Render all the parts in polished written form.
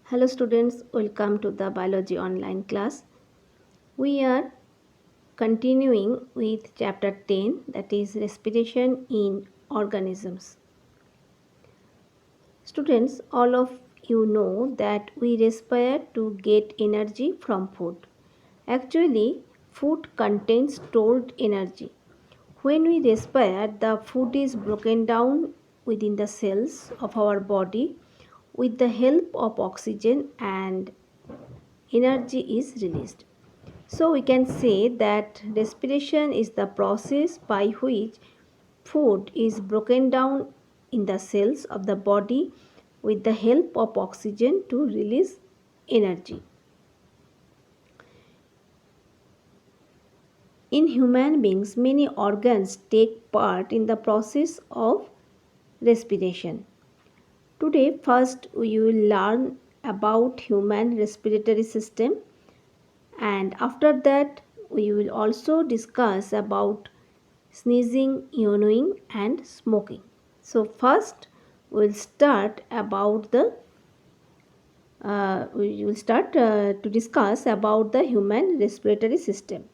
Hello students, welcome to the biology online class. We are continuing with chapter 10, that is respiration in organisms. Students, all of you know that we respire to get energy from food. Actually, food contains stored energy. When we respire, the food is broken down within the cells of our body with the help of oxygen and energy is released. So we can say that respiration is the process by which food is broken down in the cells of the body with the help of oxygen to release energy. In human beings, many organs take part in the process of respiration. Today, first we will learn about human respiratory system, and after that we will also discuss about sneezing, yawning and smoking. So first we'll start about the we will start to discuss about the human respiratory system.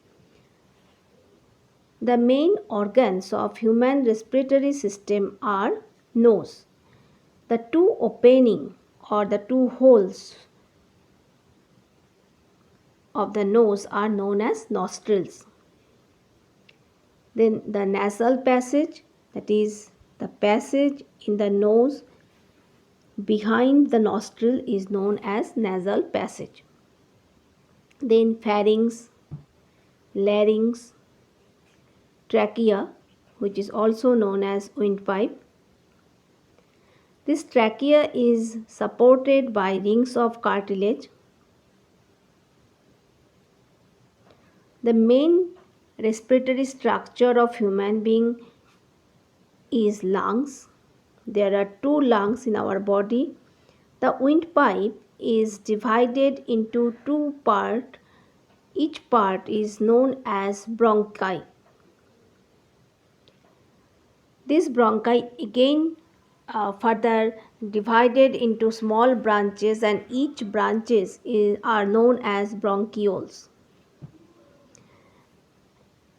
The main organs of human respiratory system are nose. The two opening or the two holes of the nose are known as nostrils. Then the nasal passage, that is the passage in the nose behind the nostril, is known as nasal passage. Then pharynx, larynx, trachea, which is also known as windpipe. This trachea is supported by rings of cartilage. The main respiratory structure of human being is lungs. There are two lungs in our body. The windpipe is divided into two parts. Each part is known as bronchi. This bronchi again further divided into small branches, and each are known as bronchioles.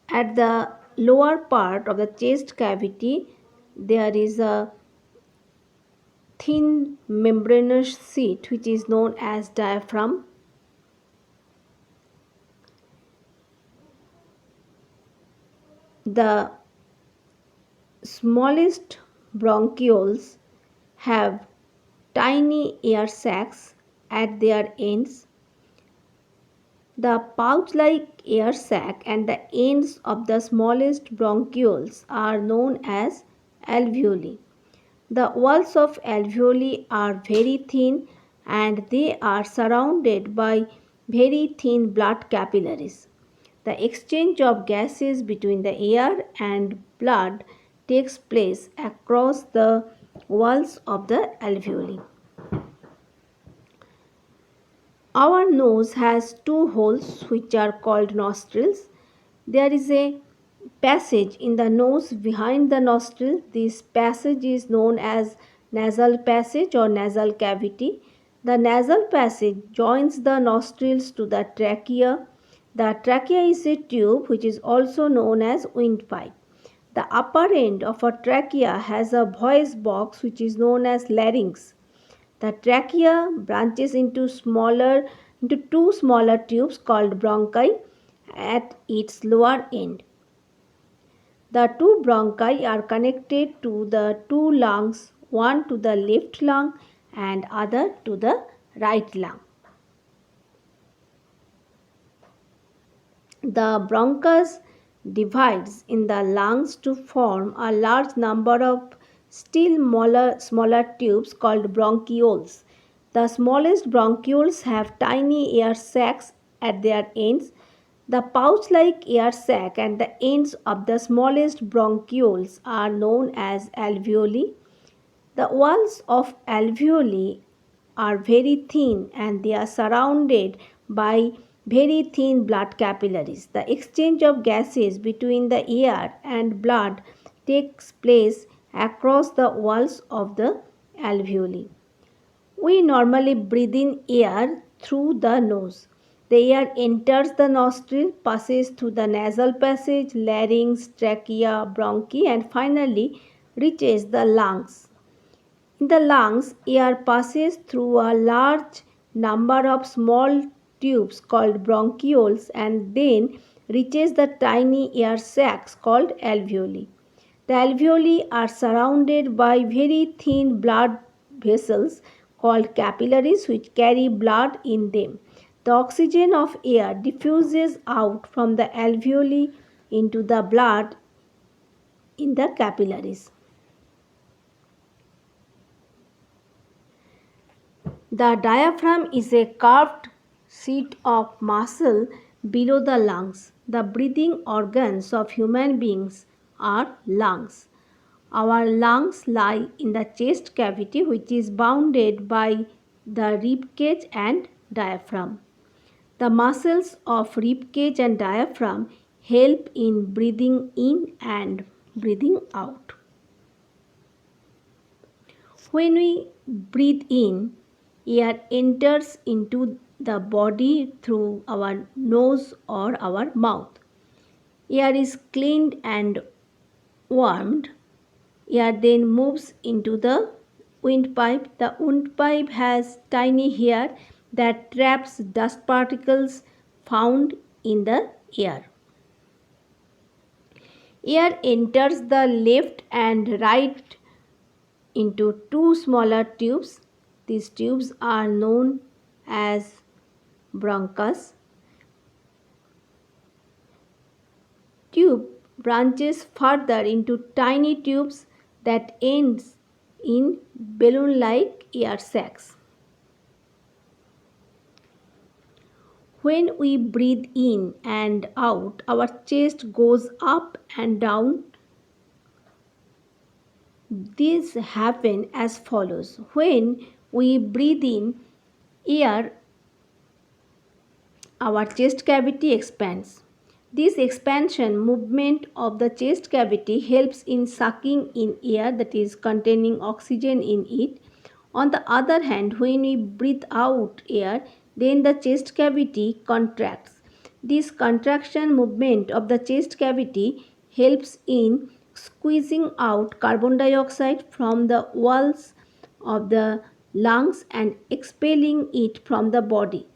At the lower part of the chest cavity, there is a thin membranous sheet which is known as diaphragm. The smallest bronchioles have tiny air sacs at their ends. The pouch like air sac and the ends of the smallest bronchioles are known as alveoli. The walls of alveoli are very thin and they are surrounded by very thin blood capillaries. The exchange of gases between the air and blood takes place across the walls of the alveoli. Our nose has two holes which are called nostrils. There is a passage in the nose behind the nostril. This passage is known as nasal passage or nasal cavity. The nasal passage joins the nostrils to the trachea. The trachea is a tube which is also known as windpipe. The upper end of a trachea has a voice box which is known as larynx. The trachea branches into two smaller tubes called bronchi at its lower end. The two bronchi are connected to the two lungs, one to the left lung and other to the right lung. The bronchus divides in the lungs to form a large number of still smaller tubes called bronchioles. The smallest bronchioles have tiny air sacs at their ends. The pouch like air sac and the ends of the smallest bronchioles are known as alveoli. The walls of alveoli are very thin and they are surrounded by very thin blood capillaries. The exchange of gases between the air and blood takes place across the walls of the alveoli. We normally breathe in air through the nose. The air enters the nostril, passes through the nasal passage, larynx, trachea, bronchi, and finally reaches the lungs. In the lungs, air passes through a large number of small tubes called bronchioles and then reaches the tiny air sacs called alveoli. The alveoli are surrounded by very thin blood vessels called capillaries which carry blood in them. The oxygen of air diffuses out from the alveoli into the blood in the capillaries. The diaphragm is a curved sheet of muscle below the lungs. The breathing organs of human beings are lungs. Our lungs lie in the chest cavity, which is bounded by the rib cage and diaphragm. The muscles of rib cage and diaphragm help in breathing in and breathing out. When we breathe in, air enters into the body through our nose or our mouth. Air is cleaned and warmed. Air then moves into the windpipe. The windpipe has tiny hair that traps dust particles found in the air. Air enters the left and right into two smaller tubes. These tubes are known as bronchus. Tube branches further into tiny tubes that ends in balloon-like air sacs. When we breathe in and out, our chest goes up and down. This happens as follows. When we breathe in air, our chest cavity expands. This expansion movement of the chest cavity helps in sucking in air that is containing oxygen in it. On the other hand, when we breathe out air, then the chest cavity contracts. This contraction movement of the chest cavity helps in squeezing out carbon dioxide from the walls of the lungs and expelling it from the body.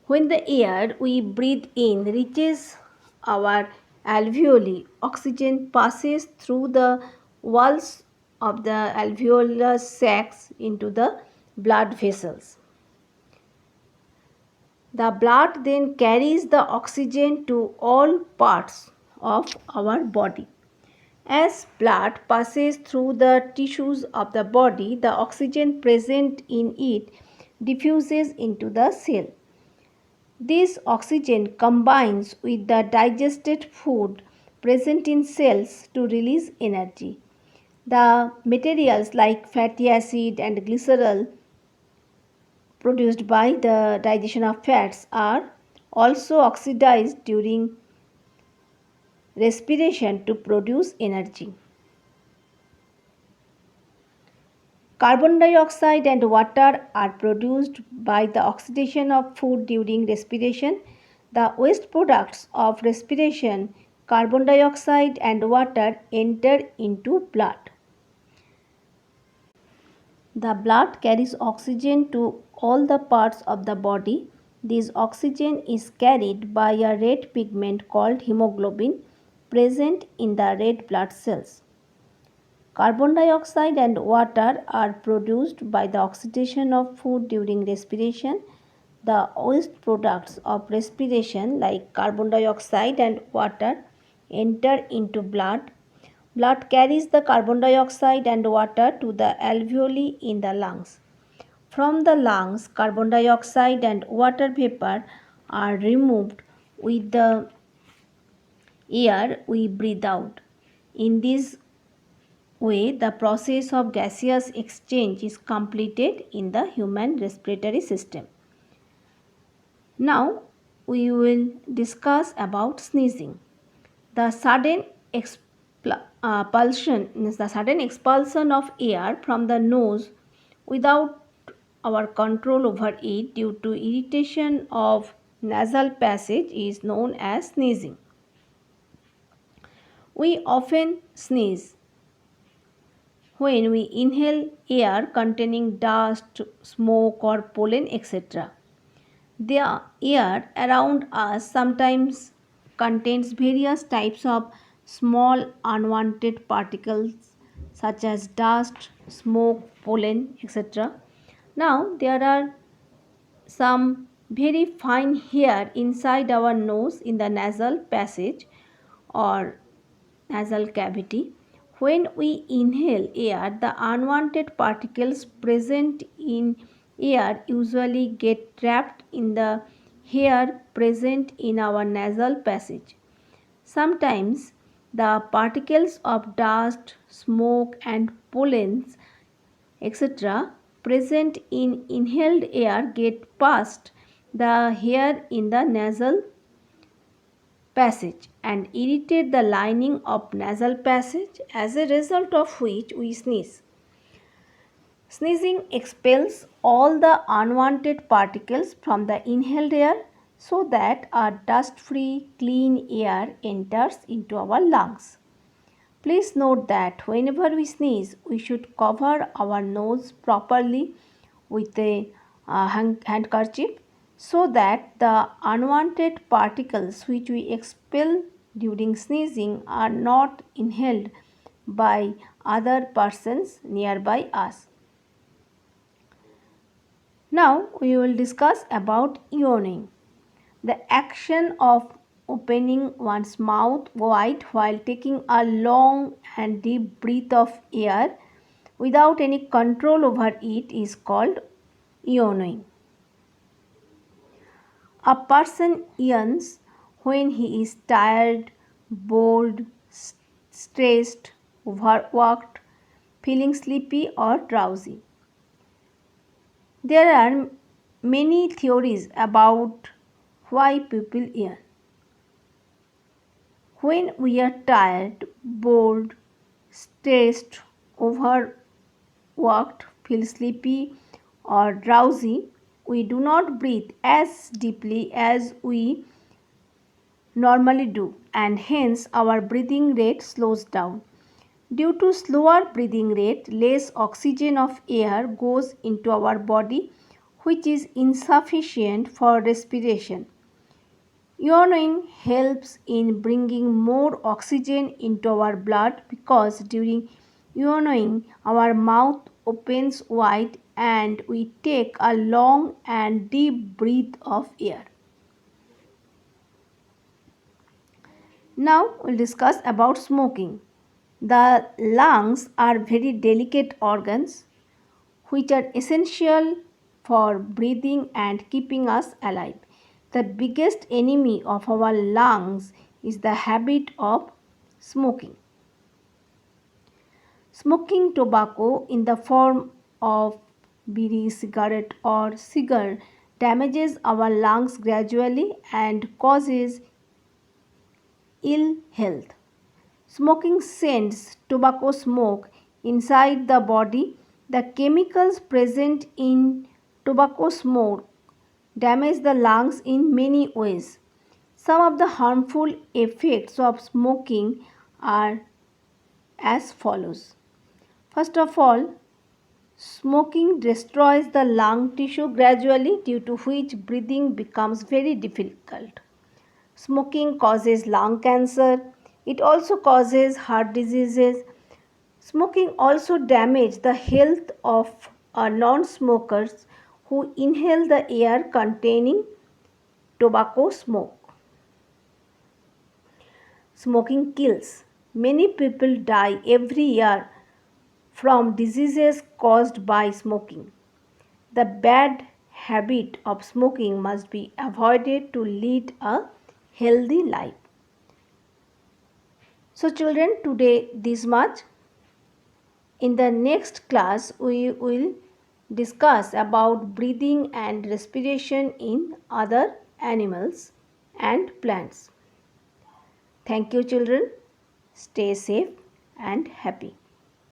When the air we breathe in reaches our alveoli, oxygen passes through the walls of the alveolar sacs into the blood vessels. The blood then carries the oxygen to all parts of our body. As blood passes through the tissues of the body, the oxygen present in it diffuses into the cell. This oxygen combines with the digested food present in cells to release energy. The materials like fatty acid and glycerol produced by the digestion of fats are also oxidized during respiration to produce energy. Carbon dioxide and water are produced by the oxidation of food during respiration. The waste products of respiration, carbon dioxide and water enter into blood. The blood carries oxygen to all the parts of the body. This oxygen is carried by a red pigment called hemoglobin present in the red blood cells. Carbon dioxide and water are produced by the oxidation of food during respiration. The waste products of respiration like carbon dioxide and water enter into blood. Blood carries the carbon dioxide and water to the alveoli in the lungs. From the lungs, carbon dioxide and water vapor are removed with the air we breathe out. In this way, the process of gaseous exchange is completed in the human respiratory system. Now, we will discuss about sneezing. The sudden pulsion means the sudden expulsion of air from the nose without our control over it due to irritation of nasal passage is known as sneezing. We often sneeze when we inhale air containing dust, smoke, or pollen, etc. The air around us sometimes contains various types of small unwanted particles such as dust, smoke, pollen, etc. Now, there are some very fine hair inside our nose in the nasal passage or nasal cavity. When we inhale air, the unwanted particles present in air usually get trapped in the hair present in our nasal passage. Sometimes the particles of dust, smoke, and pollens, etc., present in inhaled air get past the hair in the nasal passage and irritate the lining of nasal passage, as a result of which we sneeze. Sneezing expels all the unwanted particles from the inhaled air so that a dust free, clean air enters into our lungs. Please note that whenever we sneeze, we should cover our nose properly with a handkerchief so that the unwanted particles which we expel during sneezing are not inhaled by other persons nearby us. Now we will discuss about yawning. The action of opening one's mouth wide while taking a long and deep breath of air without any control over it is called yawning. A person yawns when he is tired, bored, stressed, overworked, feeling sleepy or drowsy. There are many theories about why people yawn. When we are tired, bored, stressed, overworked, feel sleepy, or drowsy, we do not breathe as deeply as we normally do, and hence our breathing rate slows down. Due to slower breathing rate, less oxygen of air goes into our body, which is insufficient for respiration. Yawning helps in bringing more oxygen into our blood because during yawning our mouth opens wide and we take a long and deep breath of air. Now we'll discuss about smoking. The lungs are very delicate organs which are essential for breathing and keeping us alive. The biggest enemy of our lungs is the habit of smoking. Smoking tobacco in the form of bidi, cigarette, or cigar damages our lungs gradually and causes ill health. Smoking sends tobacco smoke inside the body. The chemicals present in tobacco smoke damage the lungs in many ways. Some of the harmful effects of smoking are as follows. First of all, smoking destroys the lung tissue gradually, due to which breathing becomes very difficult. Smoking causes lung cancer. It also causes heart diseases. Smoking also damages the health of non-smokers who inhale the air containing tobacco smoke. Smoking kills. Many people die every year from diseases caused by smoking. The bad habit of smoking must be avoided to lead a healthy life. So children, today this much. In the next class, we will discuss about breathing and respiration in other animals and plants. Thank you children. Stay safe and happy.